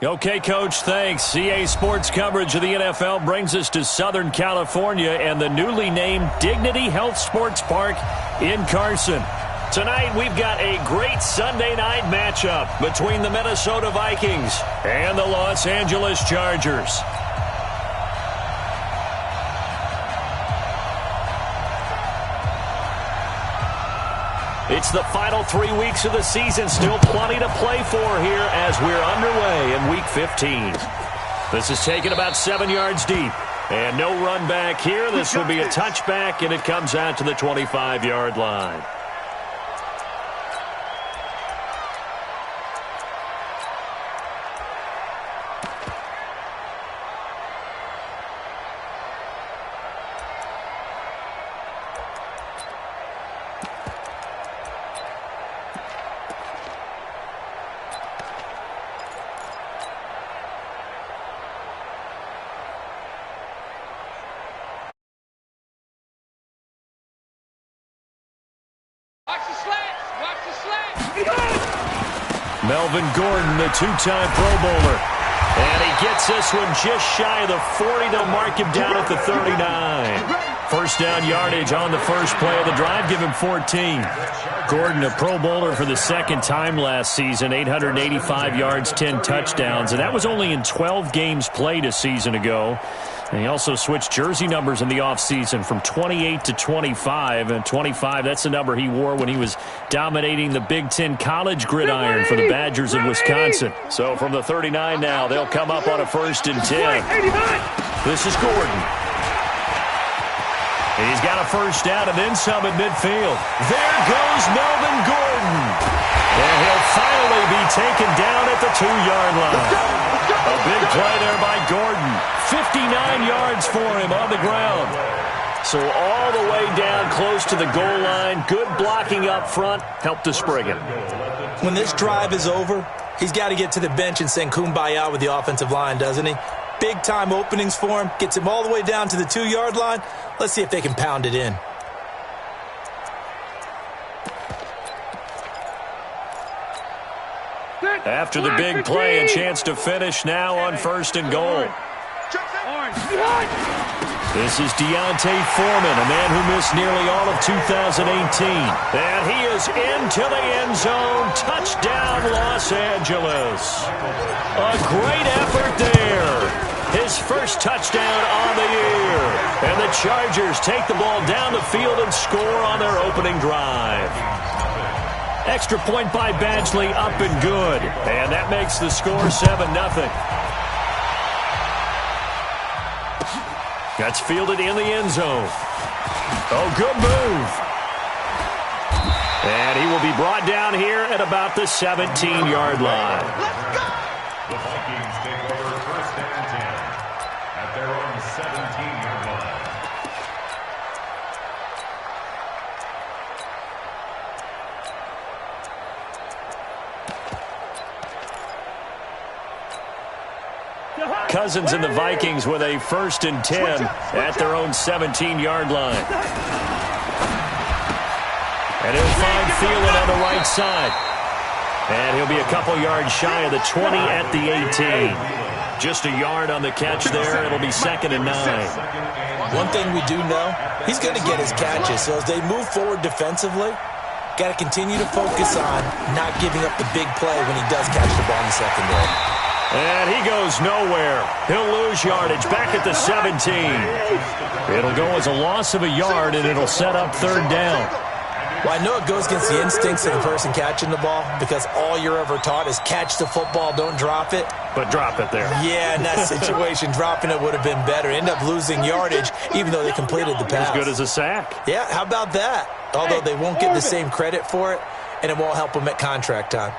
Okay, Coach, thanks. CA Sports coverage of the NFL brings us to Southern California and the newly named Dignity Health Sports Park in Carson. Tonight, we've got a great Sunday night matchup between the Minnesota Vikings and the Los Angeles Chargers. It's the final 3 weeks of the season. Still plenty to play for here as we're underway in Week 15. This is taken about 7 yards deep. And no run back here. This will be a touchback, and it comes out to the 25-yard line. Melvin Gordon, the two-time Pro Bowler. And he gets this one just shy of the 40. They'll mark him down at the 39. First down yardage on the first play of the drive. Give him 14. Gordon, a Pro Bowler for the second time last season. 885 yards, 10 touchdowns. And that was only in 12 games played a season ago. And he also switched jersey numbers in the offseason from 28 to 25. And 25, that's the number he wore when he was dominating the Big Ten college gridiron for the Badgers of Wisconsin. So from the 39 now, they'll come up on a 1st and 10. This is Gordon. He's got a first down and then some at midfield. There goes Melvin Gordon. And he'll finally be taken down at the 2-yard line. A big play there by Gordon. 59 yards for him on the ground. So all the way down close to the goal line. Good blocking up front. Helped to spring him. When this drive is over, he's got to get to the bench and sing kumbaya with the offensive line, doesn't he? Big-time openings for him. Gets him all the way down to the 2-yard line. Let's see if they can pound it in. After the big play, a chance to finish now on 1st and goal. This is Deontay Foreman, a man who missed nearly all of 2018. And he is into the end zone. Touchdown, Los Angeles. A great effort there. His first touchdown on the year. And the Chargers take the ball down the field and score on their opening drive. Extra point by Badgley, up and good. And that makes the score 7-0. That's fielded in the end zone. Oh, good move. And he will be brought down here at about the 17-yard line. The Vikings take over 1st and 10 at their own 17-yard line. Cousins and the Vikings with a 1st and 10 at their own 17-yard line. And he'll find Thielen on the right side. And he'll be a couple yards shy of the 20 at the 18. Just a yard on the catch there. It'll be 2nd and 9. One thing we do know, he's going to get his catches. So as they move forward defensively, got to continue to focus on not giving up the big play when he does catch the ball in the secondary. And he goes nowhere. He'll lose yardage back at the 17. It'll go as a loss of a yard, and it'll set up 3rd down. Well, I know it goes against the instincts of the person catching the ball because all you're ever taught is catch the football, don't drop it. But drop it there. Yeah, in that situation, dropping it would have been better. End up losing yardage, even though they completed the pass. As good as a sack. Yeah, how about that? Although they won't get the same credit for it, and it won't help them at contract time.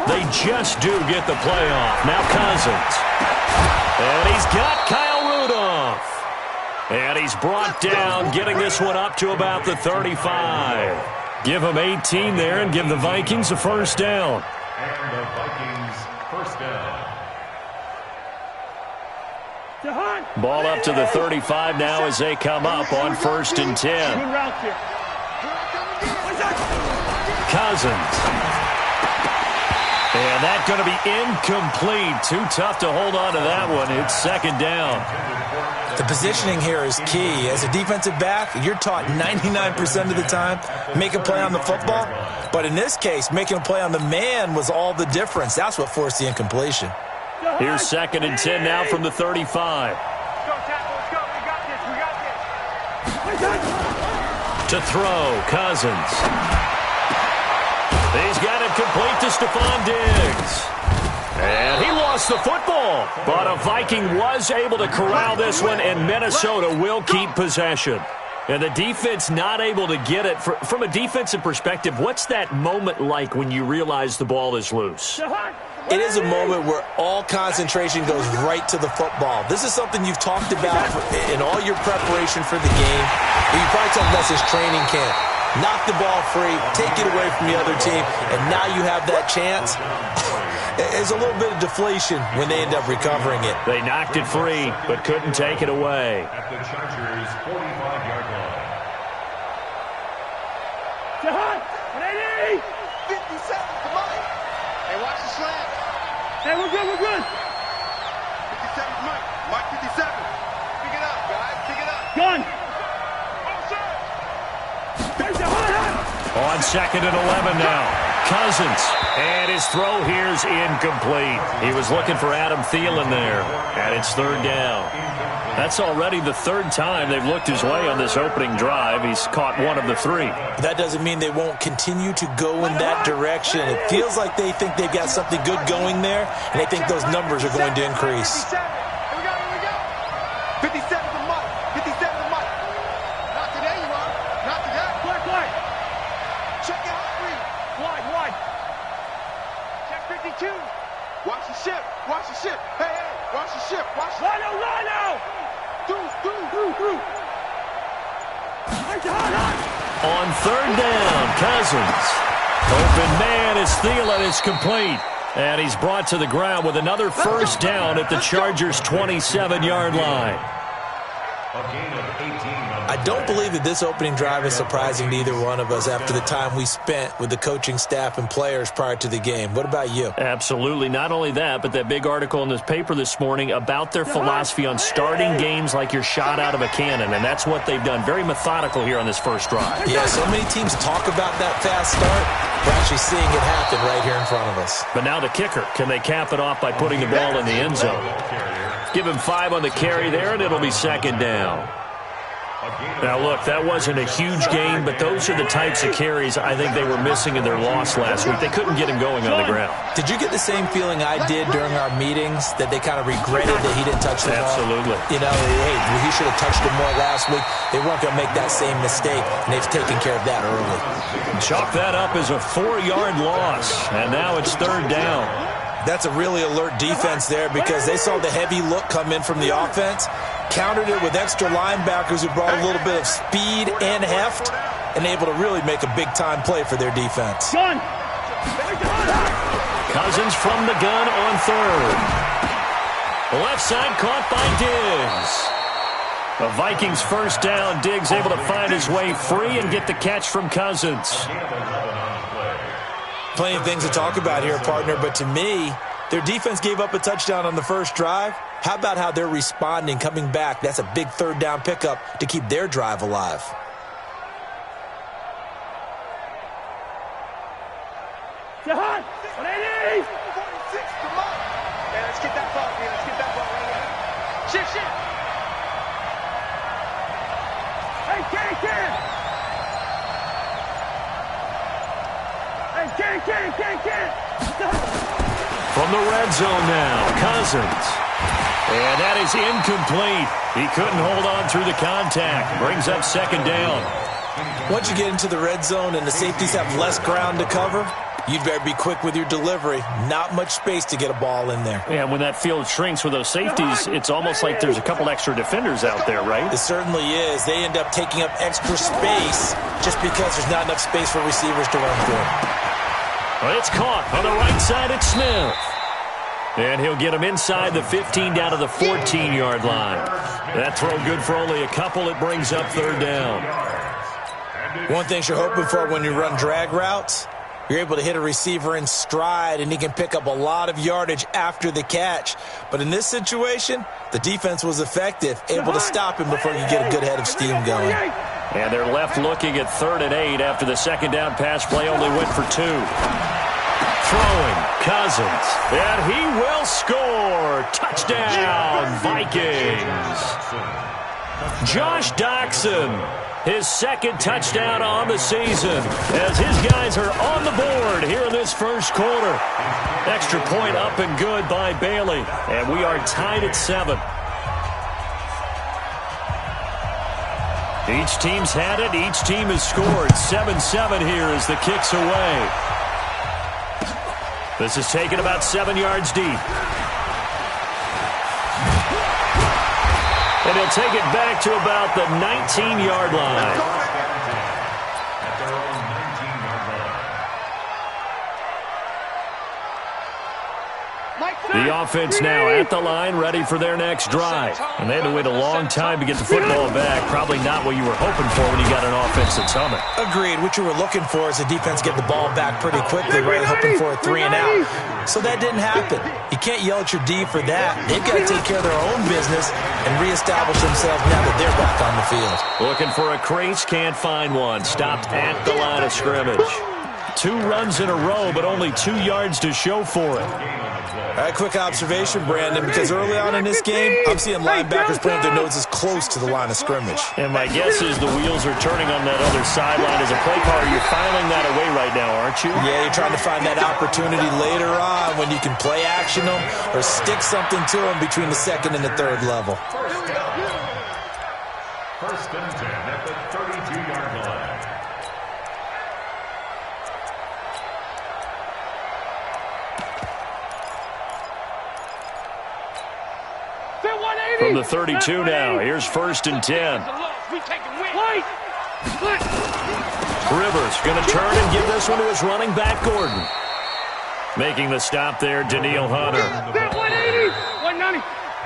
They just do get the play off. Now Cousins. And he's got Kyle Rudolph. And he's brought down, getting this one up to about the 35. Give him 18 there and give the Vikings a 1st down. And the Vikings 1st down. Ball up to the 35 now as they come up on 1st and 10. Cousins. And that's going to be incomplete. Too tough to hold on to that one. It's second down. The positioning here is key. As a defensive back, you're taught 99% of the time, make a play on the football. But in this case, making a play on the man was all the difference. That's what forced the incompletion. Here's second and 10 now from the 35. Let's go, tackle. Let's go. We got this. We got this. To throw, Cousins. He's got it complete to Stephon Diggs. And he lost the football. But a Viking was able to corral this one, and Minnesota will keep possession. And the defense not able to get it. From a defensive perspective, what's that moment like when you realize the ball is loose? It is a moment where all concentration goes right to the football. This is something you've talked about in all your preparation for the game. You probably talked about this training camp. Knock the ball free, take it away from the other team, and now you have that chance. There's a little bit of deflation when they end up recovering it. They knocked it free, but couldn't take it away. At the Chargers' 45-yard line. Jahan, 180. 57, come on. Hey, watch the slant. Hey, we're good, we're good. 57's Mike. Mike 57. Pick it up, guys. Pick it up. Gun. On second and 11 now. Cousins. And his throw here's incomplete. He was looking for Adam Thielen there. And it's third down. That's already the third time they've looked his way on this opening drive. He's caught one of the three. That doesn't mean they won't continue to go in that direction. It feels like they think they've got something good going there, and they think those numbers are going to increase. Here we go, here we go. 57 to Mike. 57 to Mike. Not today, you are. Not today. Quick. Check your hot read. Wide. Check 52. Watch the ship. Watch the ship. Hey. Watch the ship. Watch the ship. Rhino. Through. Hey, Jahan. On third down, Cousins. Open man is Thielen. It's complete. And he's brought to the ground with another first down at the Chargers' 27-yard line. A gain of 18. I don't believe that this opening drive is surprising to either one of us after the time we spent with the coaching staff and players prior to the game. What about you? Absolutely. Not only that, but that big article in the paper this morning about their philosophy on starting games like you're shot out of a cannon, and that's what they've done. Very methodical here on this first drive. Yeah, so many teams talk about that fast start. We're actually seeing it happen right here in front of us. But now the kicker. Can they cap it off by putting the ball in the end zone? Give him 5 on the carry there, and it'll be second down. Now, look, that wasn't a huge gain, but those are the types of carries I think they were missing in their loss last week. They couldn't get him going on the ground. Did you get the same feeling I did during our meetings, that they kind of regretted that he didn't touch the ball? Absolutely. You know, hey, he should have touched it more last week. They weren't going to make that same mistake, and they've taken care of that early. Chalk that up as a 4-yard loss, and now it's third down. That's a really alert defense there because they saw the heavy look come in from the offense, countered it with extra linebackers who brought a little bit of speed and heft, and able to really make a big-time play for their defense. Gun. Cousins from the gun on third. Left side caught by Diggs. The Vikings first down. Diggs able to find his way free and get the catch from Cousins. Plenty of things to talk about here, partner, but to me, their defense gave up a touchdown on the first drive. How about how they're responding, coming back? That's a big third down pickup to keep their drive alive. Jahan, 180. 46, come on. Yeah, let's get that ball, man. Let's get that ball right here. Shit. Hey, Ken. From the red zone now, Cousins. And that is incomplete. He couldn't hold on through the contact. Brings up second down. Once you get into the red zone and the safeties have less ground to cover, you'd better be quick with your delivery. Not much space to get a ball in there. And when that field shrinks with those safeties, it's almost like there's a couple extra defenders out there, right? It certainly is. They end up taking up extra space just because there's not enough space for receivers to run through. Well, it's caught on the right side. It's Smith. And he'll get him inside the 15 down to the 14-yard line. That throw good for only a couple. It brings up third down. One thing you're hoping for when you run drag routes, You're able to hit a receiver in stride, and he can pick up a lot of yardage after the catch. But in this situation, the defense was effective, able to stop him before you get a good head of steam going. And they're left looking at 3rd and 8 after the second down pass play only went for 2. Throwing, Cousins, and he will score. Touchdown, Vikings. Josh Doxson, his 2nd touchdown on the season, as his guys are on the board here in this first quarter. Extra point up and good by Bailey, and we are tied at 7. Each team's had it. Each team has scored. 7-7 here as the kick's away. This is taken about 7 yards deep. And he'll take it back to about the 19-yard line. The offense now at the line, ready for their next drive. And they had to wait a long time to get the football back. Probably not what you were hoping for when you got an offense that's humming. Agreed. What you were looking for is the defense get the ball back pretty quickly, right? Hoping for a 3 and out. So that didn't happen. You can't yell at your D for that. They've got to take care of their own business and reestablish themselves now that they're back on the field. Looking for a crease, can't find one. Stopped at the line of scrimmage. 2 runs in a row, but only 2 yards to show for it. A quick observation, Brandon, because early on in this game, I'm seeing linebackers putting their noses close to the line of scrimmage. And my guess is the wheels are turning on that other sideline as a play caller. You're filing that away right now, aren't you? Yeah, you're trying to find that opportunity later on when you can play action them or stick something to them between the 2nd and the 3rd level. First and 10 at the 32-yard line. From the 32 now, here's 1st and 10. Rivers going to turn and give this one to his running back, Gordon. Making the stop there, Daniil Hunter.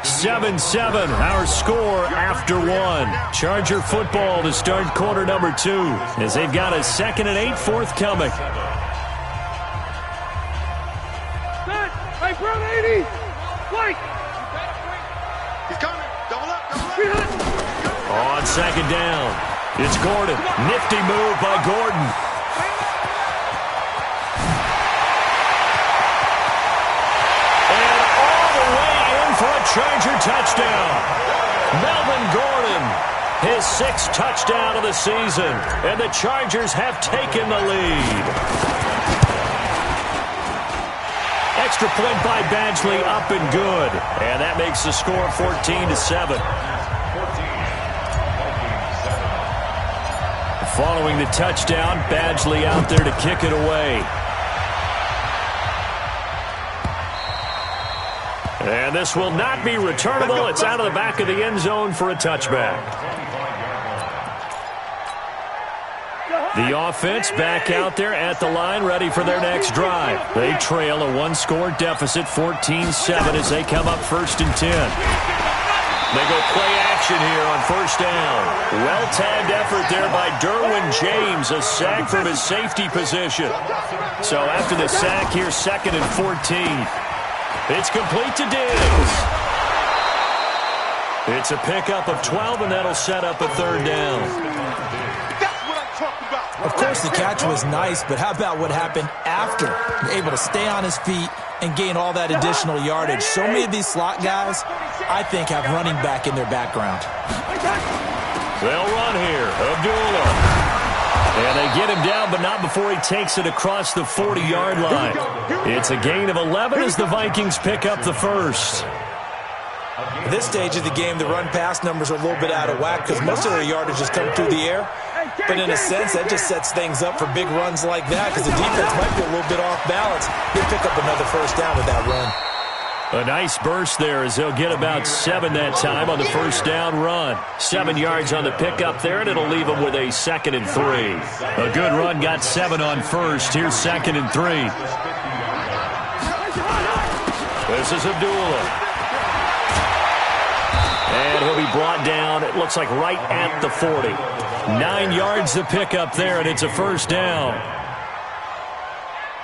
7-7, our score after 1. Charger football to start quarter number 2, as they've got a 2nd and 8 forthcoming. Hey, Brown 80! White! He's coming. Double up, double up. On 2nd down, it's Gordon. Nifty move by Gordon. And all the way in for a Charger touchdown. Melvin Gordon, his 6th touchdown of the season. And the Chargers have taken the lead. Extra point by Badgley, up and good. And that makes the score 14-7. Following the touchdown, Badgley out there to kick it away. And this will not be returnable. It's out of the back of the end zone for a touchback. The offense back out there at the line, ready for their next drive. They trail a 1-score deficit, 14-7, as they come up 1st and 10. They go play action here on 1st down. Well-timed effort there by Derwin James, a sack from his safety position. So after the sack here, 2nd and 14. It's complete to Diggs. It's a pickup of 12, and that'll set up a 3rd down. Of course, the catch was nice, but how about what happened after? Able to stay on his feet and gain all that additional yardage. So many of these slot guys, I think, have running back in their background. They'll run here. Abdullah. And they get him down, but not before he takes it across the 40-yard line. It's a gain of 11 as the Vikings pick up the 1st. At this stage of the game, the run-pass numbers are a little bit out of whack because most of their yardage is coming through the air. But in a sense, that just sets things up for big runs like that because the defense might be a little bit off balance. They pick up another 1st down with that run. A nice burst there as they'll get about 7 that time on the 1st down run. 7 yards on the pickup there, and it'll leave them with a 2nd and 3. A good run got 7 on 1st. Here's 2nd and 3. This is Abdullah. And he'll be brought down, it looks like right at the 40. 9 yards to pick up there, and it's a 1st down.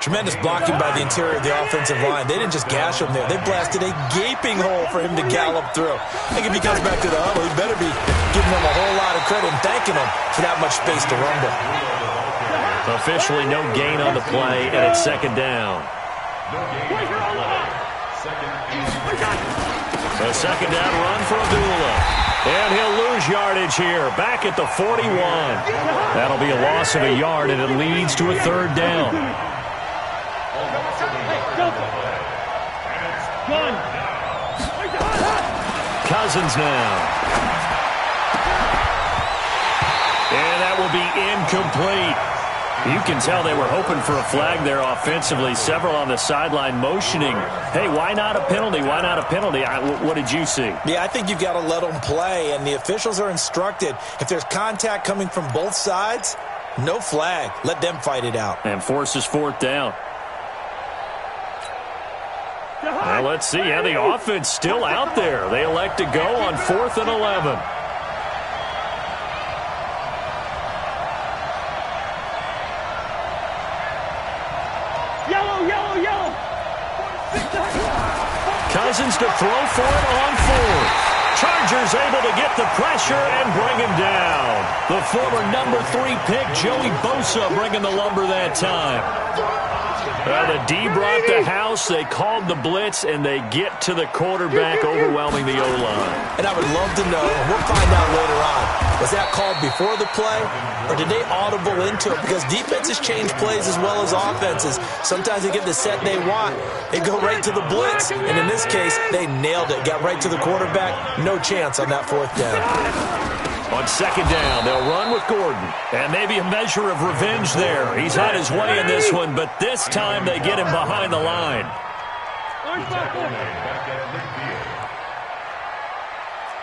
Tremendous blocking by the interior of the offensive line. They didn't just gash him there. They blasted a gaping hole for him to gallop through. I think if he comes back to the huddle, he better be giving them a whole lot of credit and thanking them for that much space to rumble. Officially no gain on the play, and it's second down. A second down run for Abdullah. And he'll lose yardage here, back at the 41. That'll be a loss of a yard, and it leads to a third down. Cousins now. And that will be incomplete. You can tell they were hoping for a flag there offensively. Several on the sideline motioning, hey, why not a penalty? Why not a penalty? What did you see? Yeah, I think you've got to let them play, and the officials are instructed. If there's contact coming from both sides, no flag. Let them fight it out. And forces fourth down. Well, let's see. Yeah, the offense still out there. They elect to go on 4th and 11. Cousins to throw for it on 4th. Chargers able to get the pressure and bring him down. The former number 3 pick, Joey Bosa, bringing the lumber that time. The D brought the house. They called the blitz, and they get to the quarterback, overwhelming the O-line. And I would love to know, we'll find out later on, was that called before the play, or did they audible into it? Because defenses change plays as well as offenses. Sometimes they get the set they want. They go right to the blitz, and in this case, they nailed it. Got right to the quarterback. No chance on that 4th down. On second down, they'll run with Gordon. And maybe a measure of revenge there. He's had his way in this one, but this time they get him behind the line.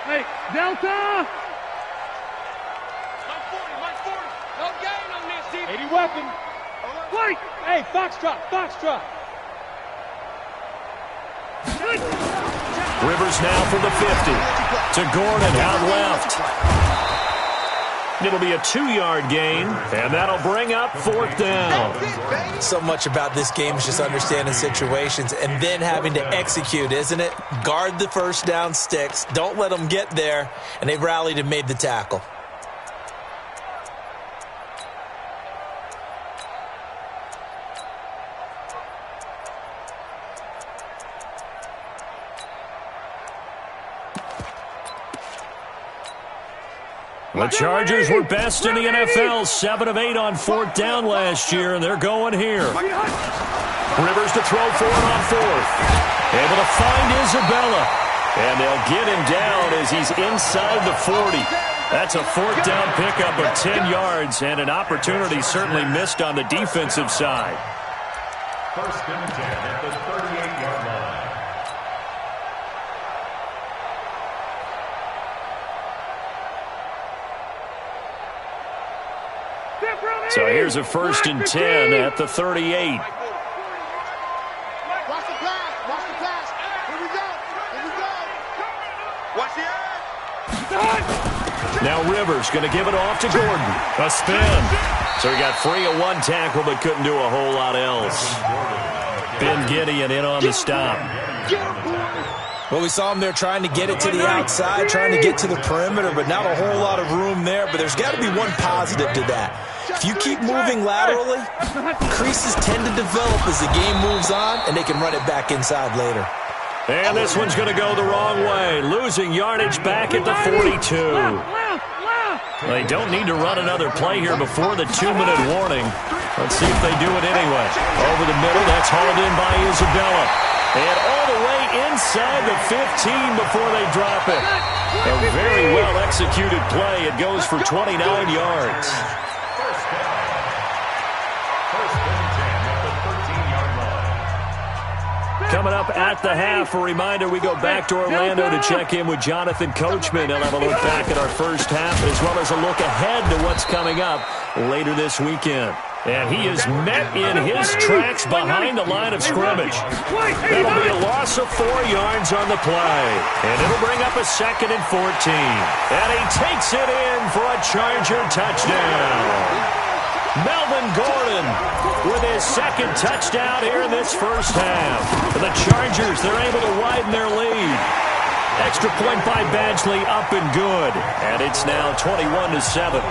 Hey, Delta! 140. No gain on this, team. 80 weapon. Wait! Hey, Foxtrot. Rivers now from the 50. To Gordon out left. It'll be a 2-yard gain, and that'll bring up 4th down. So much about this game is just understanding situations and then having to execute, isn't it? Guard the first down sticks. Don't let them get there, and they rallied and made the tackle. The Chargers were best in the NFL, 7 of 8 on 4th down last year, and they're going here. Rivers to throw for it on 4th. Able to find Isabella. And they'll get him down as he's inside the 40. That's a 4th down pickup of 10 yards, and an opportunity certainly missed on the defensive side. 1st and 10 at the 38-yard line. So here's a 1st and 10 at the 38. Watch the pass. Here we go. Watch the eye. Now Rivers going to give it off to Gordon. A spin. So he got free of one tackle but couldn't do a whole lot else. Ben Gideon in on the stop. Well, we saw him there trying to get it to the outside, trying to get to the perimeter, but not a whole lot of room there. But there's got to be one positive to that. If you keep moving laterally, creases tend to develop as the game moves on, and they can run it back inside later. And this one's going to go the wrong way, losing yardage back at the 42. They don't need to run another play here before the 2-minute warning. Let's see if they do it anyway. Over the middle, that's hauled in by Isabella. And all the way inside the 15 before they drop it. A very well-executed play. It goes for 29 yards. Coming up at the half, a reminder, we go back to Orlando to check in with Jonathan Coachman. He'll have a look back at our first half as well as a look ahead to what's coming up later this weekend. And he is met in his tracks behind the line of scrimmage. That'll be a loss of 4 yards on the play. And it'll bring up a 2nd and 14. And he takes it in for a Charger touchdown. Melvin Gordon with his second touchdown here in this first half. The Chargers, they're able to widen their lead. Extra point by Badgley up and good. And it's now 21-7.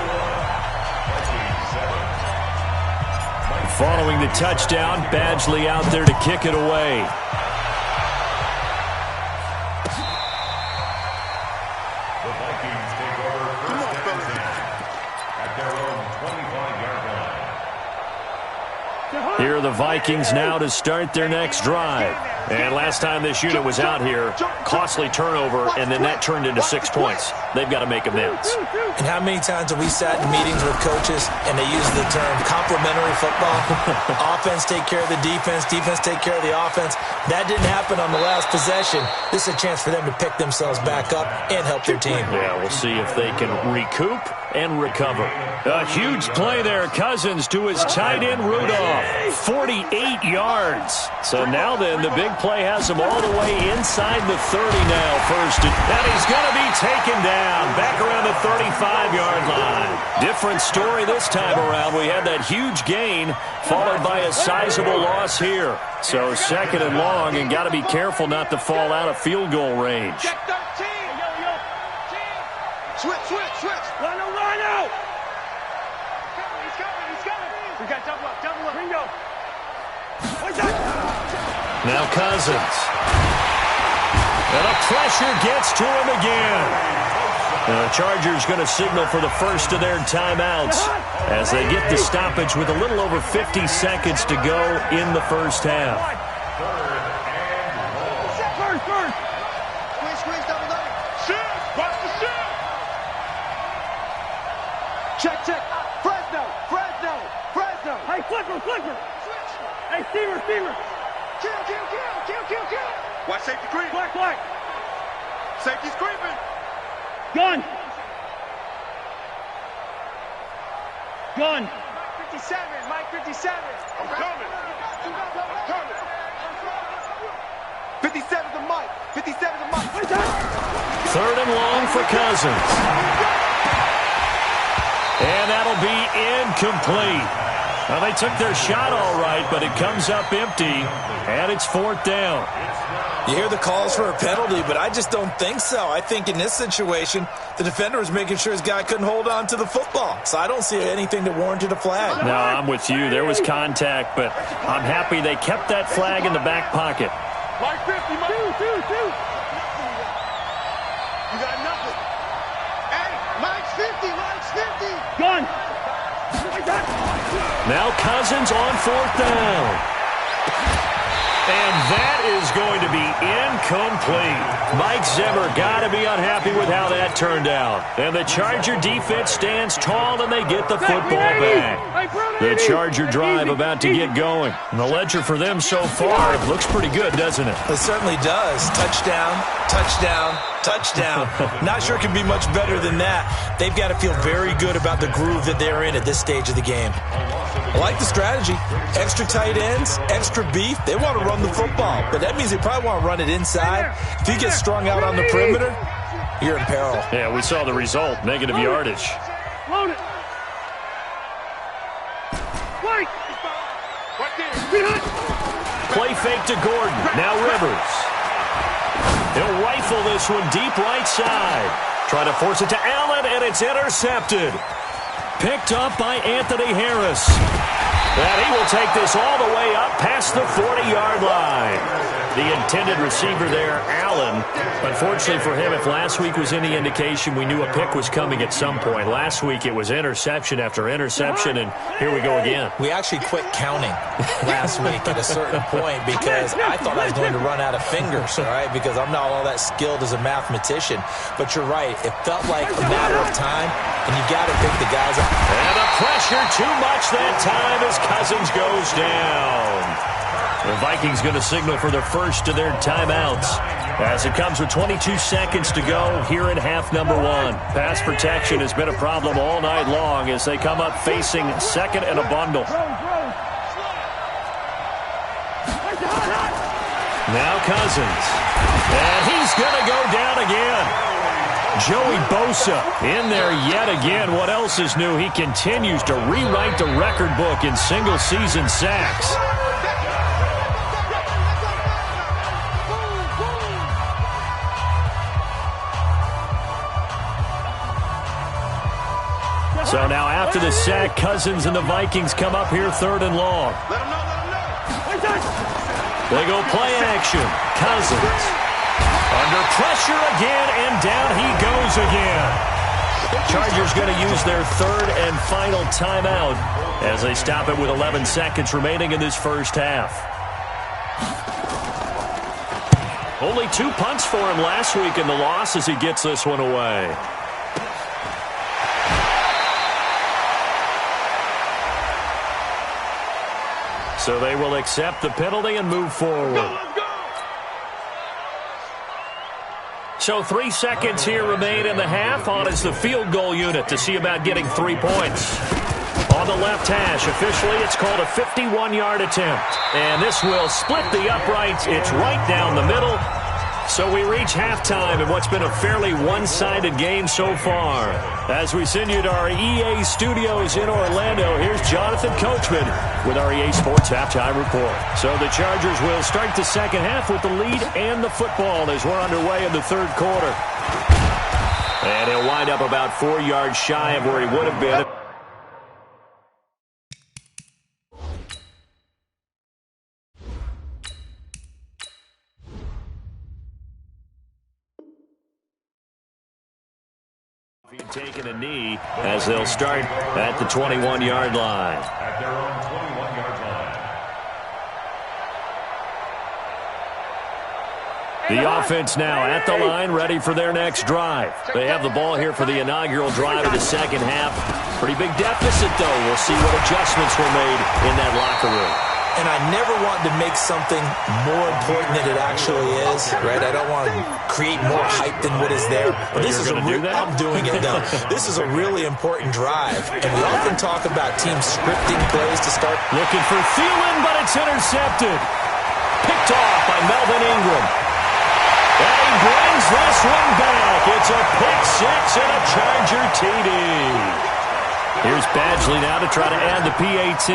Following the touchdown, Badgley out there to kick it away. The Vikings take over first and 10 at their own 25-yard line. Here are the Vikings now to start their next drive. And last time this unit was out here, costly turnover, and then that turned into 6 points. They've got to make amends. And how many times have we sat in meetings with coaches and they use the term complementary football? Offense take care of the defense, defense take care of the offense. That didn't happen on the last possession. This is a chance for them to pick themselves back up and help their team. Yeah, we'll see if they can recoup and recover. A huge play there. Cousins to his tight end, Rudolph. 48 yards. So now then, the big play has him all the way inside the 30 now. First, and he's going to be taken down back around the 35-yard line. Different story this time around. We had that huge gain followed by a sizable loss here. So second and long, and got to be careful not to fall out of field goal range. Check 13. Switch. Rhino. He's coming. We got double up. Ringo. Now Cousins. And the pressure gets to him again. The Chargers going to signal for the first of their timeouts as they get the stoppage with a little over 50 seconds to go in the first half. Squeeze, double. Shoot! Watch the shoot! Check. Fresno! Hey, Flipper! Switch! Hey, Steamer! Kill! Watch safety creep! Black! Safety's creeping! Gun! Mike 57! I'm coming! 57's the Mike! Third and long for Cousins. And that'll be incomplete. Well, they took their shot all right, but it comes up empty, and it's fourth down. You hear the calls for a penalty, but I just don't think so. I think in this situation, the defender was making sure his guy couldn't hold on to the football. So I don't see anything that warranted a flag. No, I'm with you. There was contact, but I'm happy they kept that flag in the back pocket. Mike 50, Mike. Two. You got nothing. Hey, Mike's 50. Gun. Now Cousins on fourth down. And that is going to be incomplete. Mike Zimmer got to be unhappy with how that turned out. And the Charger defense stands tall, and they get the football back. The Charger drive about to get going. And the ledger for them so far looks pretty good, doesn't it? It certainly does. Touchdown. Not sure it can be much better than that. They've got to feel very good about the groove that they're in at this stage of the game. I like the strategy. Extra tight ends, extra beef. They want to run the football, but that means they probably want to run it inside. If you get strung out on the perimeter, you're in peril. Yeah, we saw the result. Negative yardage. Load it. Wait. Play fake to Gordon. Now Rivers. He'll rifle this one deep right side. Try to force it to Allen, and it's intercepted. Picked up by Anthony Harris. And he will take this all the way up past the 40-yard line. The intended receiver there, Allen. Unfortunately for him, if last week was any indication, we knew a pick was coming at some point. Last week it was interception after interception, and here we go again. We actually quit counting last week at a certain point because I thought I was going to run out of fingers, all right, because I'm not all that skilled as a mathematician. But you're right. It felt like a matter of time, and you got to pick the guys up. And the pressure too much that time as Cousins goes down. The Vikings going to signal for the first of their timeouts as it comes with 22 seconds to go here in half number one. Pass protection has been a problem all night long as they come up facing second and a bundle. Now Cousins. And he's going to go down again. Joey Bosa in there yet again. What else is new? He continues to rewrite the record book in single-season sacks. So now after the sack, Cousins and the Vikings come up here 3rd and long. They go play action. Cousins under pressure again, and down he goes again. Chargers going to use their 3rd and final timeout as they stop it with 11 seconds remaining in this first half. Only 2 punts for him last week in the loss as he gets this one away. So they will accept the penalty and move forward. So 3 seconds here remain in the half. On is the field goal unit to see about getting 3 points. On the left hash, officially it's called a 51-yard attempt. And this will split the uprights. It's right down the middle. So we reach halftime in what's been a fairly one-sided game so far. As we send you to our EA studios in Orlando, here's Jonathan Coachman with our EA Sports Halftime Report. So the Chargers will start the second half with the lead and the football as we're underway in the 3rd quarter. And he'll wind up about 4 yards shy of where he would have been. Taking a knee as they'll start at the 21-yard line. At their own 21-yard line. The offense now at the line, ready for their next drive. They have the ball here for the inaugural drive of the second half. Pretty big deficit, though. We'll see what adjustments were made in that locker room. And I never want to make something more important than it actually is, right? I don't want to create more hype than what is there. But this is I'm doing it now. This is a really important drive. And we often talk about teams scripting plays to start. Looking for Thielen, but it's intercepted. Picked off by Melvin Ingram. And he brings this one back. It's a pick six and a Charger TD. Here's Badgley now to try to add the PAT.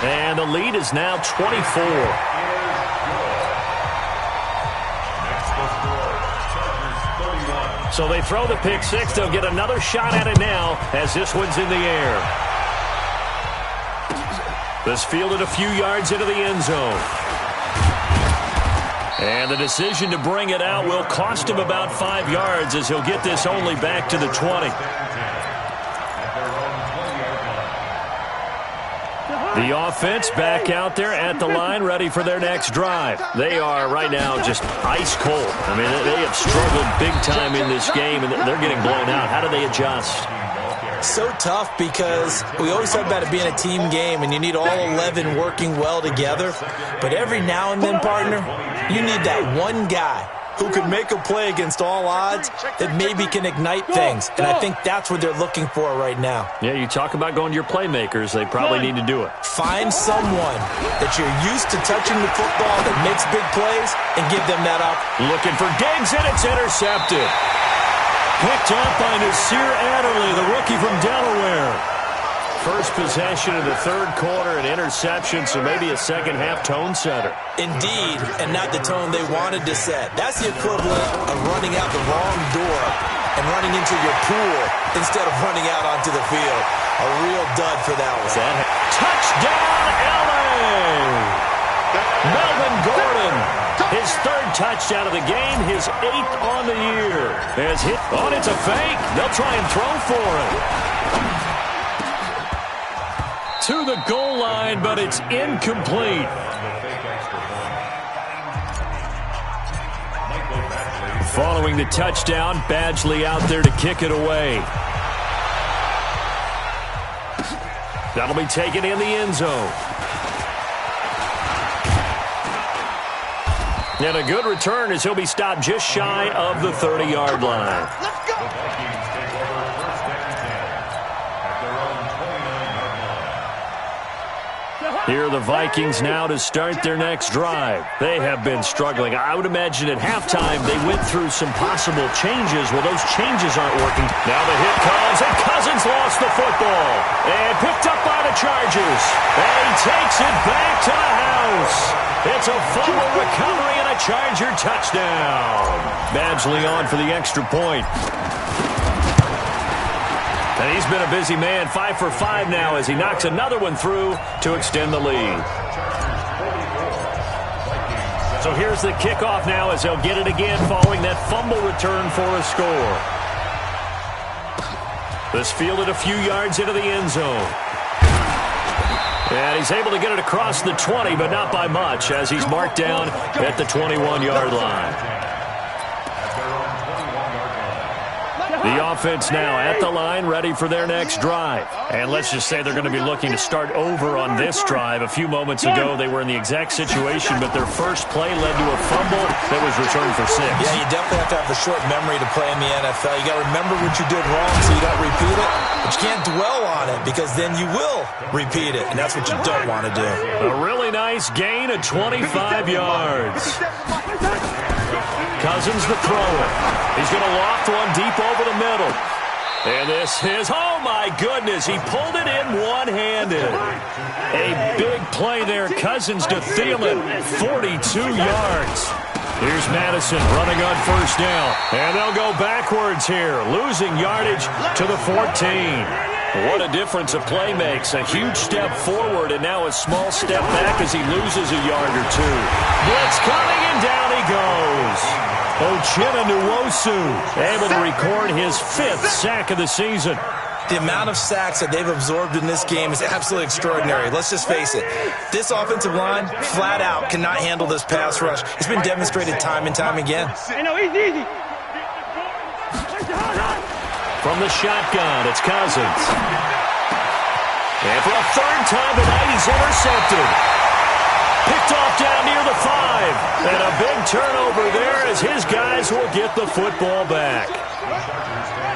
And the lead is now 24. So they throw the pick six. They'll get another shot at it now as this one's in the air. This fielded a few yards into the end zone. And the decision to bring it out will cost him about 5 yards as he'll get this only back to the 20. The offense back out there at the line, ready for their next drive. They are right now just ice cold. I mean, they have struggled big time in this game, and they're getting blown out. How do they adjust? So tough because we always talk about it being a team game, and you need all 11 working well together. But every now and then, partner, you need that one guy who can make a play against all odds that maybe can ignite things. And I think that's what they're looking for right now. Yeah, you talk about going to your playmakers. They probably need to do it. Find someone that you're used to touching the football that makes big plays and give them that up. Looking for Diggs, and it's intercepted. Picked up by Nasir Adderley, the rookie from Delaware. First possession of the 3rd quarter, an interception, so maybe a second-half tone setter. Indeed, and not the tone they wanted to set. That's the equivalent of running out the wrong door and running into your pool instead of running out onto the field. A real dud for that one. Touchdown, L.A.! Melvin Gordon, his 3rd touchdown of the game, his 8th on the year. Has hit on, it's a fake. They'll try and throw for it. To the goal line, but it's incomplete. Following the touchdown, Badgley out there to kick it away. That'll be taken in the end zone. And a good return as he'll be stopped just shy of the 30-yard line. Let's go! The Vikings take over first and 10 at their own 29-yard line. Here are the Vikings now to start their next drive. They have been struggling. I would imagine at halftime they went through some possible changes. Well, those changes aren't working. Now the hit comes, and Cousins lost the football. And picked up by the Chargers. And he takes it back to the house. It's a fumble recovery and a Charger touchdown. Badgley on for the extra point. And he's been a busy man, 5 for 5 now as he knocks another one through to extend the lead. So here's the kickoff now as they'll get it again following that fumble return for a score. This fielded a few yards into the end zone. And he's able to get it across the 20, but not by much as he's marked down at the 21-yard line. The offense now at the line, ready for their next drive. And let's just say they're going to be looking to start over on this drive. A few moments ago, they were in the exact situation, but their first play led to a fumble that was returned for 6. Yeah, you definitely have to have a short memory to play in the NFL. You got to remember what you did wrong so you don't repeat it. But you can't dwell on it because then you will repeat it, and that's what you don't want to do. A really nice gain of 25 yards. Cousins the thrower. He's going to loft one deep over the middle. And this is, oh my goodness, he pulled it in one-handed. A big play there, Cousins to Thielen, 42 yards. Here's Madison running on first down. And they'll go backwards here, losing yardage to the 14. What a difference a play makes. A huge step forward and now a small step back as he loses a yard or two. Blitz coming and down he goes. Uchenna Nwosu able to record his 5th sack of the season. The amount of sacks that they've absorbed in this game is absolutely extraordinary. Let's just face it. This offensive line, flat out, cannot handle this pass rush. It's been demonstrated time and time again. Easy. From the shotgun, it's Cousins. And for a 3rd time tonight, he's intercepted. Picked off down near the 5. And a big turnover there as his guys will get the football back.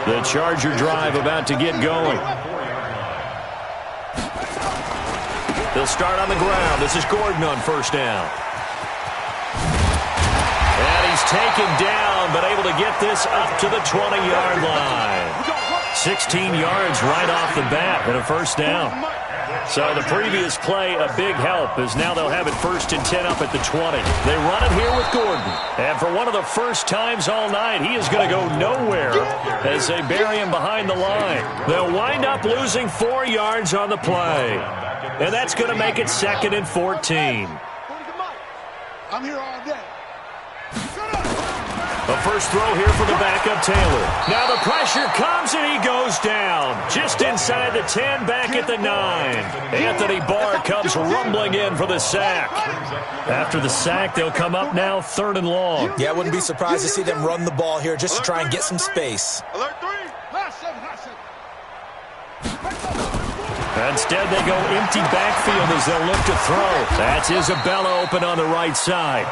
The Charger drive about to get going. They'll start on the ground. This is Gordon on first down. And he's taken down, but able to get this up to the 20-yard line. 16 yards right off the bat and a first down. So the previous play, a big help, as now they'll have it 1st and 10 up at the 20. They run it here with Gordon. And for one of the first times all night, he is going to go nowhere as they bury him behind the line. They'll wind up losing 4 yards on the play. And that's going to make it 2nd and 14. I'm here all day. The first throw here for the backup, Taylor. Now the pressure comes and he goes down. Just inside the 10, back at the 9. Anthony Barr comes rumbling in for the sack. After the sack, they'll come up now 3rd and long. Yeah, I wouldn't be surprised to see them run the ball here just to try and get some space. Alert 3. Last 7. Instead, they go empty backfield as they'll look to throw. That's Isabella open on the right side.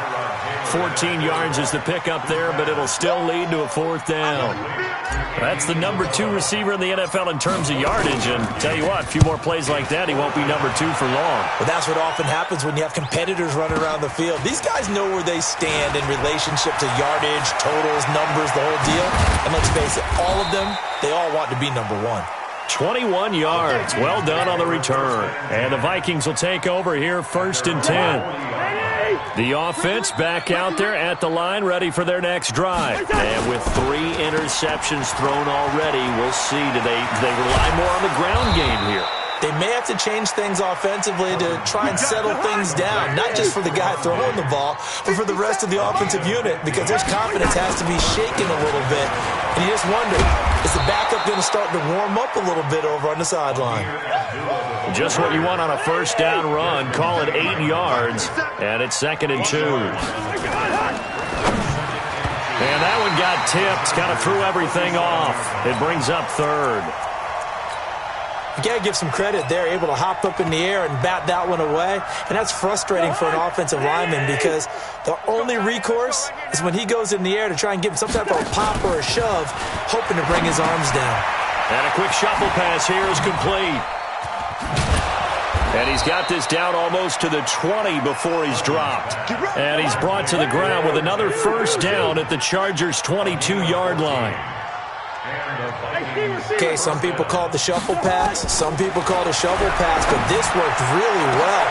14 yards is the pickup there, but it'll still lead to a 4th down. That's the number 2 receiver in the NFL in terms of yardage, and tell you what, a few more plays like that, he won't be number 2 for long. But that's what often happens when you have competitors running around the field. These guys know where they stand in relationship to yardage, totals, numbers, the whole deal. And let's face it, all of them, they all want to be number 1. 21 yards. Well done on the return. And the Vikings will take over here 1st and 10. The offense back out there at the line, ready for their next drive. And with 3 interceptions thrown already, we'll see. Do they rely more on the ground game here? They may have to change things offensively to try and settle things down, not just for the guy throwing the ball, but for the rest of the offensive unit, because their confidence has to be shaken a little bit. And you just wonder, is the backup going to start to warm up a little bit over on the sideline? Just what you want on a 1st down run. Call it 8 yards, and it's 2nd and 2. And that one got tipped, kind of threw everything off. It brings up 3rd. You got to give some credit there, able to hop up in the air and bat that one away. And that's frustrating for an offensive lineman because the only recourse is when he goes in the air to try and give some type of a pop or a shove, hoping to bring his arms down. And a quick shuffle pass here is complete. And he's got this down almost to the 20 before he's dropped. And he's brought to the ground with another first down at the Chargers' 22-yard line. Okay, some people call it the shuffle pass. Some people call it a shovel pass, but this worked really well.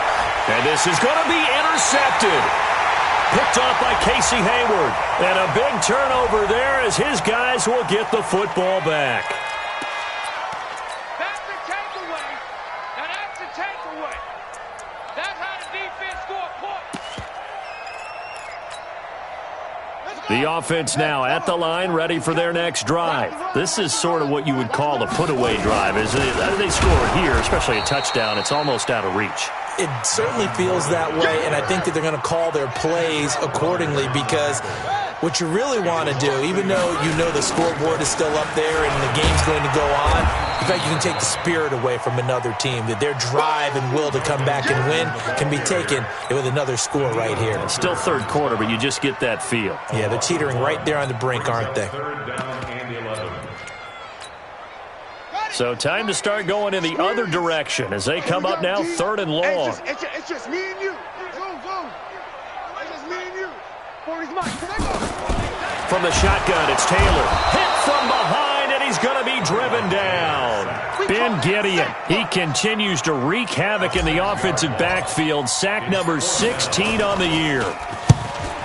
And this is going to be intercepted. Picked off by Casey Hayward. And a big turnover there as his guys will get the football back. That's the takeaway. Now that's the takeaway. That's how the defense score points. The offense now at the line, ready for their next drive. This is sort of what you would call a put-away drive. As they score here, especially a touchdown, it's almost out of reach. It certainly feels that way, and I think that they're going to call their plays accordingly because what you really want to do, even though you know the scoreboard is still up there and the game's going to go on, in fact, you can take the spirit away from another team, that their drive and will to come back and win can be taken with another score right here. Still third quarter, but you just get that feel. Yeah, they're teetering right there on the brink, aren't they? So time to start going in the other direction as they come up now, 3rd and long. It's just me and you. Zoom. It's just me and you. 40's mine. From the shotgun, it's Taylor. Hit from behind, and he's going to be driven down. Ben Gideon, he continues to wreak havoc in the offensive backfield. Sack number 16 on the year.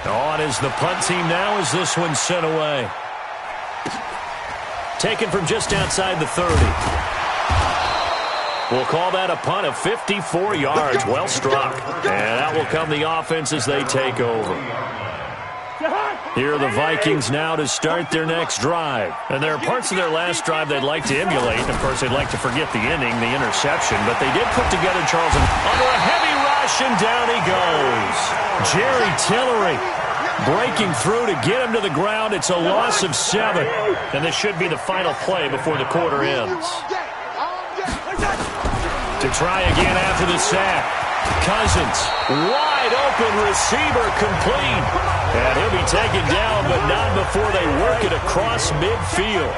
On is the punt team now as this one's sent away. Taken from just outside the 30. We'll call that a punt of 54 yards. Well struck. And that will come the offense as they take over. Here are the Vikings now to start their next drive. And there are parts of their last drive they'd like to emulate. Of course, they'd like to forget the ending, the interception. But they did put together Charles under a heavy rush, and down he goes. Jerry Tillery breaking through to get him to the ground. It's a loss of 7. And this should be the final play before the quarter ends. To try again after the sack. Cousins, wide open receiver, complete. And he'll be taken down, but not before they work it across midfield.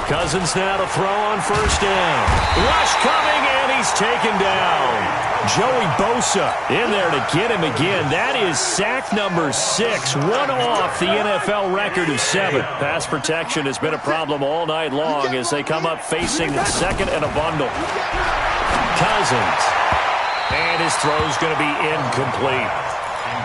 Cousins now to throw on first down. Rush coming, and he's taken down. Joey Bosa in there to get him again. That is sack number 6, one off the NFL record of 7. Pass protection has been a problem all night long as they come up facing second and a bundle. Cousins. And his throw's going to be incomplete.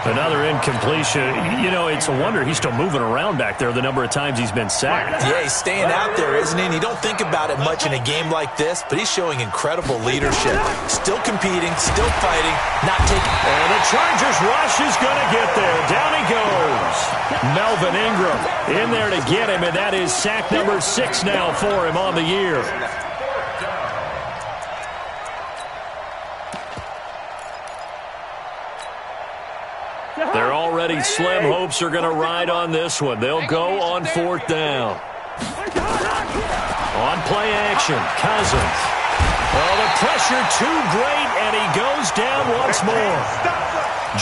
Another incompletion. You know, it's a wonder he's still moving around back there the number of times he's been sacked. Yeah, he's staying out there, isn't he? And you don't think about it much in a game like this, but he's showing incredible leadership. Still competing, still fighting, not taking... And the Chargers rush is going to get there. Down he goes. Melvin Ingram in there to get him, and that is sack number 6 now for him on the year. They're already slim. Hopes are going to ride on this one. They'll go on 4th down. On play action, Cousins. Oh, the pressure too great, and he goes down once more.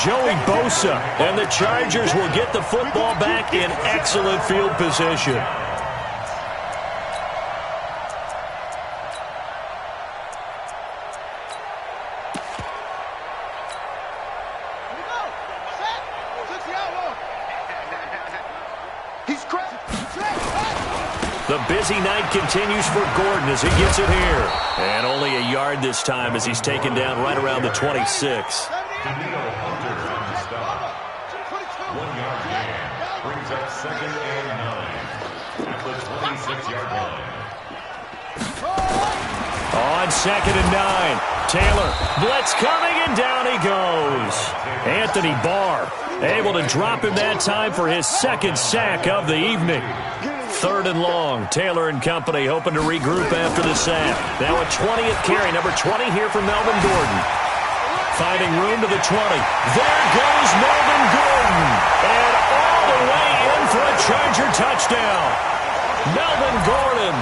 Joey Bosa, and the Chargers will get the football back in excellent field position. The busy night continues for Gordon as he gets it here. And only a yard this time as he's taken down right around the 26. Brings up 2nd and 9 at the 26-yard line. On 2nd and 9, Taylor, blitz coming, and down he goes. Anthony Barr able to drop him that time for his 2nd sack of the evening. 3rd and long, Taylor and company hoping to regroup after the sack. Now a 20th carry, number 20 here for Melvin Gordon. Finding room to the 20. There goes Melvin Gordon. And all the way in for a Charger touchdown. Melvin Gordon,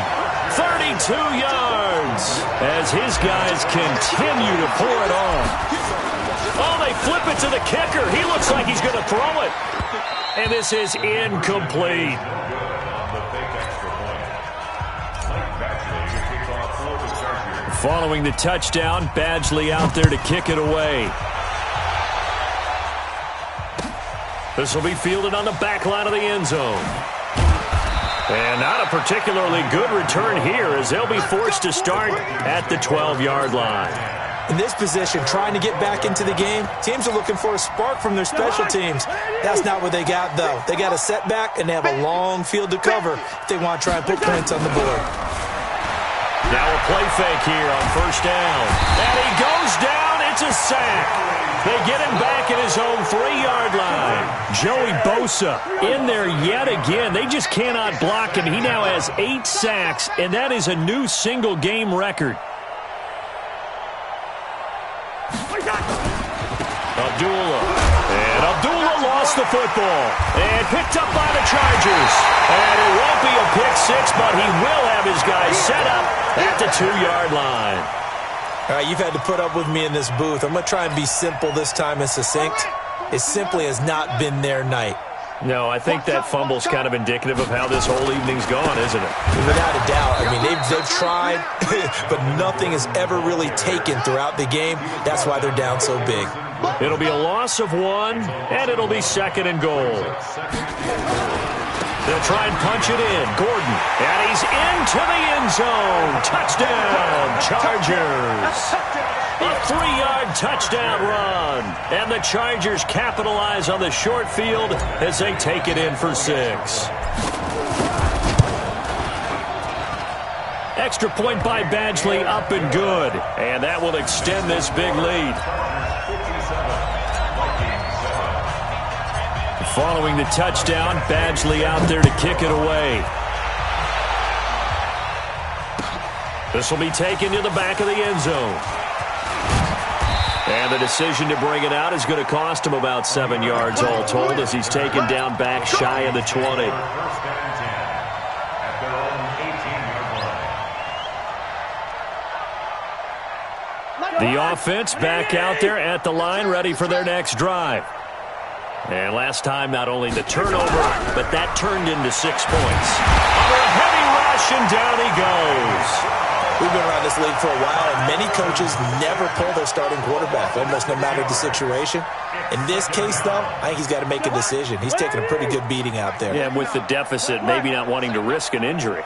32 yards, as his guys continue to pour it on. Oh, they flip it to the kicker. He looks like he's going to throw it. And this is incomplete. The fake extra point. Following the touchdown, Badgley out there to kick it away. This will be fielded on the back line of the end zone. And not a particularly good return here as they'll be forced to start at the 12-yard line. In this position, trying to get back into the game, teams are looking for a spark from their special teams. That's not what they got, though. They got a setback, and they have a long field to cover if they want to try and put points on the board. Now a play fake here on first down. And he goes down. It's a sack. They get him back at his own 3-yard line. Joey Bosa in there yet again. They just cannot block him. He now has 8 sacks, and that is a new single-game record. Abdullah lost the football and picked up by the Chargers. And it won't be a pick six, but he will have his guys set up at the 2-yard line. All right, you've had to put up with me in this booth. I'm going to try and be simple this time and succinct. It simply has not been their night. No, I think that fumble's kind of indicative of how this whole evening's gone, isn't it? Without a doubt. I mean, they've tried, but nothing has ever really taken throughout the game. That's why they're down so big. It'll be a loss of 1, and it'll be 2nd and goal. They'll try and punch it in. Gordon, and he's into the end zone. Touchdown, Chargers. A 3-yard touchdown run. And the Chargers capitalize on the short field as they take it in for 6. Extra point by Badgley, up and good. And that will extend this big lead. Following the touchdown, Badgley out there to kick it away. This will be taken to the back of the end zone. And the decision to bring it out is going to cost him about 7 yards all told as he's taken down back shy of the 20. The offense back out there at the line, ready for their next drive. And last time, not only the turnover, but that turned into 6 points. Under a heavy rush, and down he goes. We've been around this league for a while, and many coaches never pull their starting quarterback, almost no matter the situation. In this case, though, I think he's got to make a decision. He's taking a pretty good beating out there. Yeah, and with the deficit, maybe not wanting to risk an injury.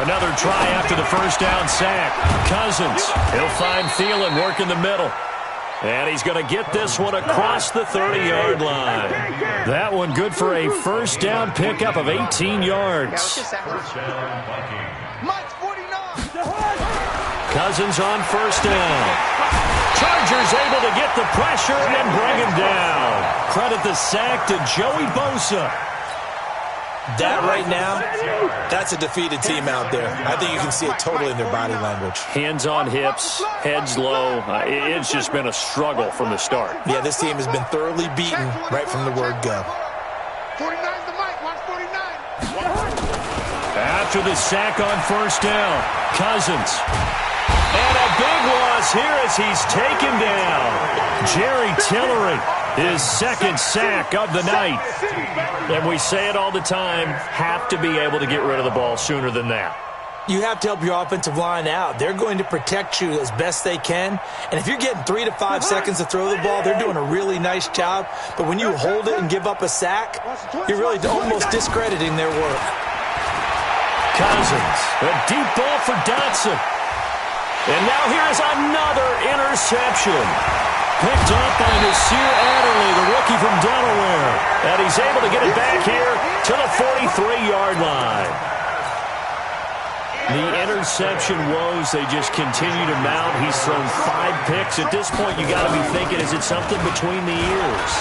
Another try after the first down sack. Cousins, he'll find Thielen working the middle. And he's going to get this one across the 30-yard line. That one good for a first down pickup of 18 yards. Cousins on first down. Chargers able to get the pressure and bring him down. Credit the sack to Joey Bosa. That right now, that's a defeated team out there. I think you can see it totally in their body language. Hands on hips, heads low. It's just been a struggle from the start. Yeah, this team has been thoroughly beaten right from the word go. 49's the mic, 149. After the sack on first down, Cousins. And a big loss here as he's taken down. Jerry Tillery, his second sack of the night. And we say it all the time, have to be able to get rid of the ball sooner than that. You have to help your offensive line out. They're going to protect you as best they can. And if you're getting 3 to 5 seconds to throw the ball, they're doing a really nice job. But when you hold it and give up a sack, you're really almost discrediting their work. Cousins, a deep ball for Dotson. And now here is another interception. Picked up by Nasir Adderley, the rookie from Delaware. And he's able to get it back here to the 43-yard line. The interception woes, they just continue to mount. He's thrown 5 picks. At this point, you got to be thinking, is it something between the ears?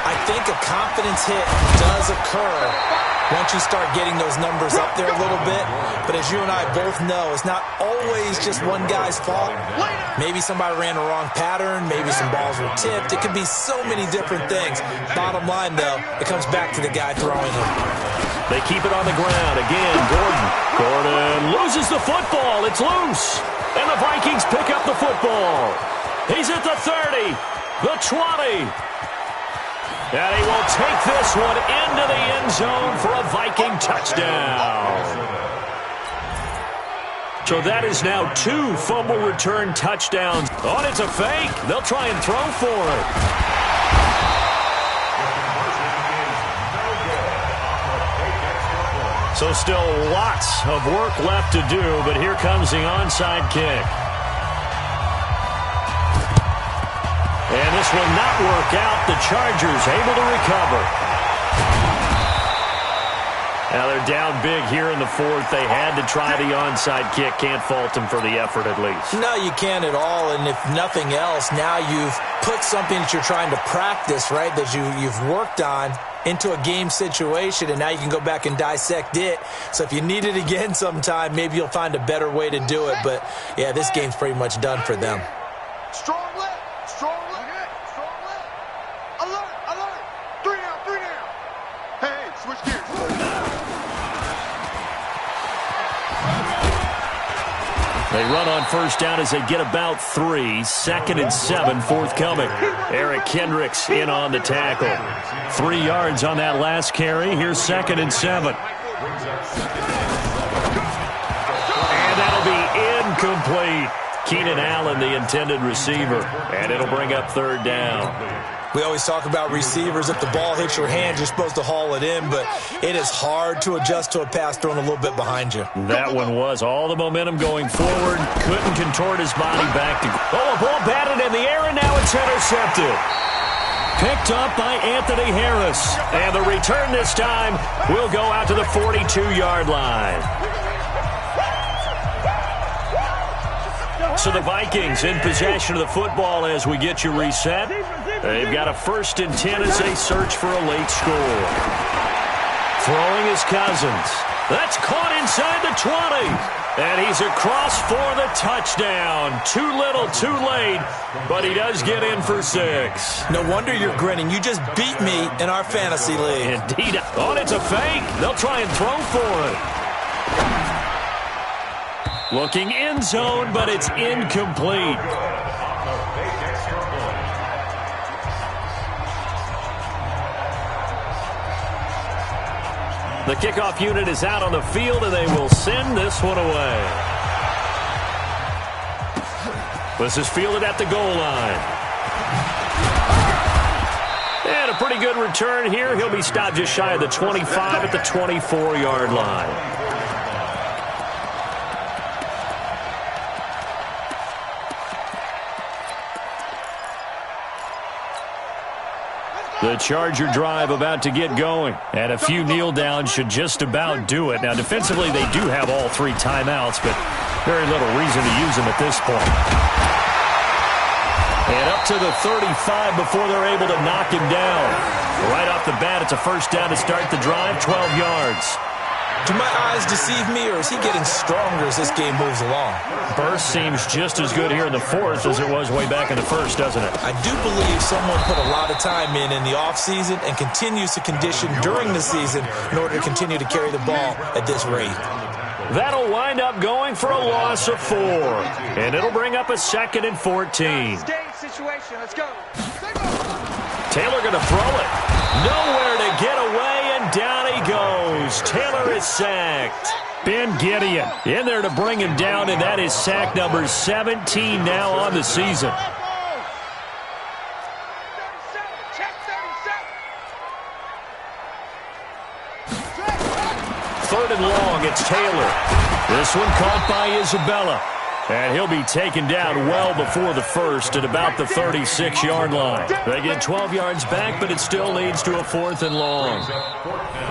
I think a confidence hit does occur once you start getting those numbers up there a little bit. But as you and I both know, it's not always just one guy's fault. Maybe somebody ran a wrong pattern. Maybe some balls were tipped. It could be so many different things. Bottom line, though, it comes back to the guy throwing it. They keep it on the ground. Again, Gordon loses the football. It's loose. And the Vikings pick up the football. He's at the 30, the 20. And he will take this one into the end zone for a Viking touchdown. So that is now 2 fumble return touchdowns. Oh, it's a fake. They'll try and throw for it. So still lots of work left to do, but here comes the onside kick. And this will not work out. The Chargers able to recover. Now they're down big here in the fourth. They had to try the onside kick. Can't fault them for the effort at least. No, you can't at all. And if nothing else, now you've put something that you're trying to practice, right, that you've worked on into a game situation, and now you can go back and dissect it. So if you need it again sometime, maybe you'll find a better way to do it. But, yeah, this game's pretty much done for them. Strong left. Strong left. Strong left. Alert. Alert. 3 down. 3 down. Hey, switch gears. They run on first down as they get about 3. 2nd and 7 forthcoming. Eric Kendricks in on the tackle. 3 yards on that last carry. Here's 2nd and 7. And that'll be incomplete. Keenan Allen, the intended receiver. And it'll bring up 3rd down. We always talk about receivers. If the ball hits your hand, you're supposed to haul it in, but it is hard to adjust to a pass thrown a little bit behind you. That one was all the momentum going forward. Couldn't contort his body back to... Oh, a ball batted in the air, and now it's intercepted. Picked up by Anthony Harris. And the return this time will go out to the 42-yard line. So the Vikings in possession of the football as we get you reset. They've got a 1st and 10 as they search for a late score. Throwing his Cousins. That's caught inside the 20. And he's across for the touchdown. Too little, too late, but he does get in for 6. No wonder you're grinning. You just beat me in our fantasy league. Indeed. Oh, it's a fake. They'll try and throw for it. Looking end zone, but it's incomplete. The kickoff unit is out on the field, and they will send this one away. This is fielded at the goal line. And a pretty good return here. He'll be stopped just shy of the 25 at the 24-yard line. The Charger drive about to get going. And a few kneel downs should just about do it. Now, defensively, they do have all 3 timeouts, but very little reason to use them at this point. And up to the 35 before they're able to knock him down. Right off the bat, it's a 1st down to start the drive, 12 yards. Do my eyes deceive me, or is he getting stronger as this game moves along? Burst seems just as good here in the 4th as it was way back in the 1st, doesn't it? I do believe someone put a lot of time in the offseason and continues to condition during the season in order to continue to carry the ball at this rate. That'll wind up going for a loss of 4. And it'll bring up a 2nd and 14. Situation. Let's go. Taylor going to throw it. Nowhere to get away, and down he goes. Taylor is sacked. Ben Gideon in there to bring him down, and that is sack number 17 now on the season. 3rd and long, it's Taylor. This one caught by Isabella. And he'll be taken down well before the 1st at about the 36-yard line. They get 12 yards back, but it still leads to a 4th and long.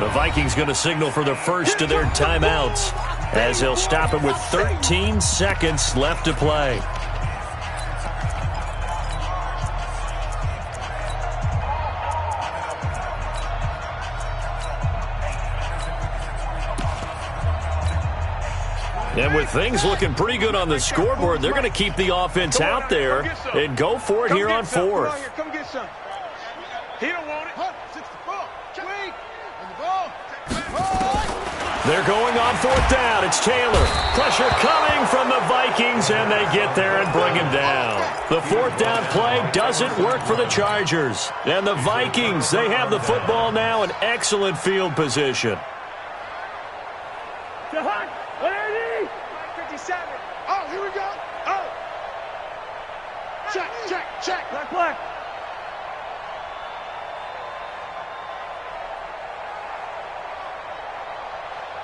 The Vikings going to signal for the first of their timeouts as they'll stop it with 13 seconds left to play. And with things looking pretty good on the scoreboard, they're going to keep the offense out there and go for it here on 4th. Come get some. He don't want it. They're going on 4th down. It's Taylor. Pressure coming from the Vikings, and they get there and bring him down. The 4th down play doesn't work for the Chargers. And the Vikings, they have the football now in excellent field position. 57. Check. Black.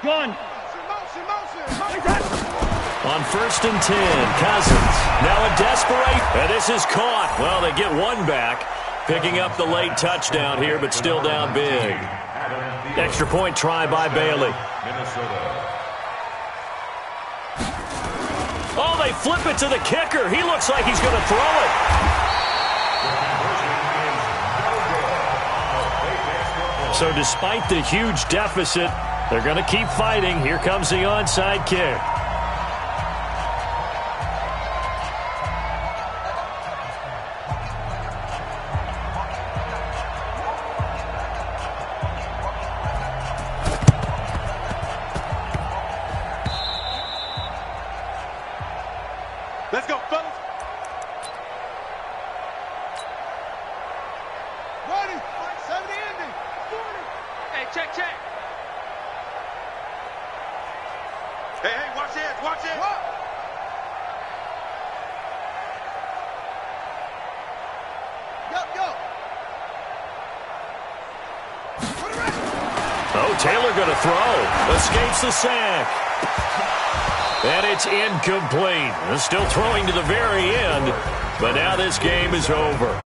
Gun. Motion. On 1st and 10, Cousins. Now a desperate, and this is caught. Well, they get one back, picking up the late touchdown here, but still down big. Extra point try by Bailey. Minnesota. Oh, they flip it to the kicker. He looks like he's going to throw it. So despite the huge deficit, they're going to keep fighting. Here comes the onside kick. Let's go, fellas. Ready. 70 ending. 40. Hey, check. Hey, watch this. What? Go. Oh, Taylor going to throw. Escapes the sack. And it's incomplete. Still throwing to the very end, but now this game is over.